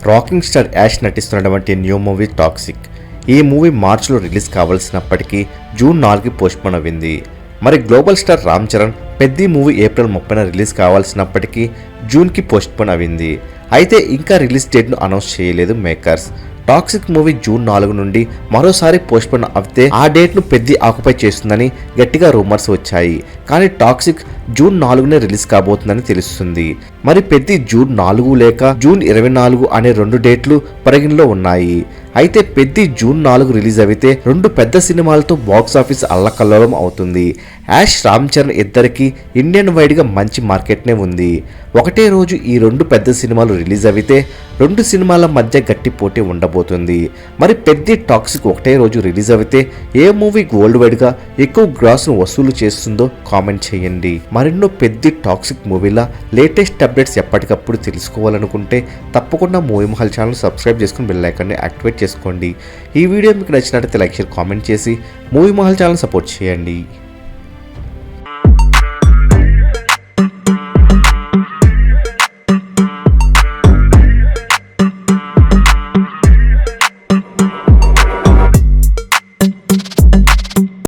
Rocking star Yash నటిస్తున్నటువంటి new movie Toxic. ఈ movie మార్చిలో రిలీజ్ కావాల్సినప్పటికీ జూన్ 4కి పోస్ట్పోన్ అయింది. మరి గ్లోబల్ స్టార్ రామ్ చరణ్ పెద్ద మూవీ ఏప్రిల్ 30న రిలీజ్ కావాల్సినప్పటికీ జూన్కి పోస్ట్పోన్ అయింది. అయితే ఇంకా రిలీజ్ డేట్ను అనౌన్స్ చేయలేదు మేకర్స్. టాక్సిక్ మూవీ జూన్ 4 నుండి మరోసారి పోస్ట్పోన్ అవుతే ఆ డేట్ను పెద్ద ఆక్యుపై చేస్తుందని గట్టిగా రూమర్స్ వచ్చాయి. కానీ టాక్సిక్ జూన్ 4నే రిలీజ్ కాబోతుందని తెలుస్తుంది. మరి పెద్ద జూన్ 4 లేక జూన్ 24 అనే 2 డేట్లు పరిగణలో ఉన్నాయి. అయితే పెద్ద జూన్ 4 రిలీజ్ అయితే 2 పెద్ద సినిమాలతో బాక్స్ ఆఫీస్ అల్లకల్లోలం అవుతుంది. యాష్ రామ్ చరణ్ ఇద్దరికి ఇండియన్ వైడ్ గా మంచి మార్కెట్నే ఉంది. ఒకటే రోజు ఈ 2 పెద్ద సినిమాలు రిలీజ్ అయితే 2 సినిమాల మధ్య గట్టి పోటీ ఉండబోతుంది. మరి పెద్ద టాక్సిక్ ఒకటే రోజు రిలీజ్ అయితే ఏ మూవీ వరల్డ్ వైడ్ గా ఎక్కువ గ్రాస్ ను వసూలు చేస్తుందో కామెంట్ చేయండి. మరెన్నో పెద్ద టాక్సిక్ మూవీల లేటెస్ట్ అప్డేట్స్ ఎప్పటికప్పుడు తెలుసుకోవాలనుకుంటే తప్పకుండా మూవీ మహల్ ఛానల్ సబ్స్క్రైబ్ చేసుకుని బెల్ ఐకాన్ని యాక్టివేట్ చేసుకోండి. ఈ వీడియో మీకు నచ్చినట్లయితే లైక్ షేర్ కామెంట్ చేసి మూవీ మహల్ ఛానల్ సపోర్ట్ చేయండి.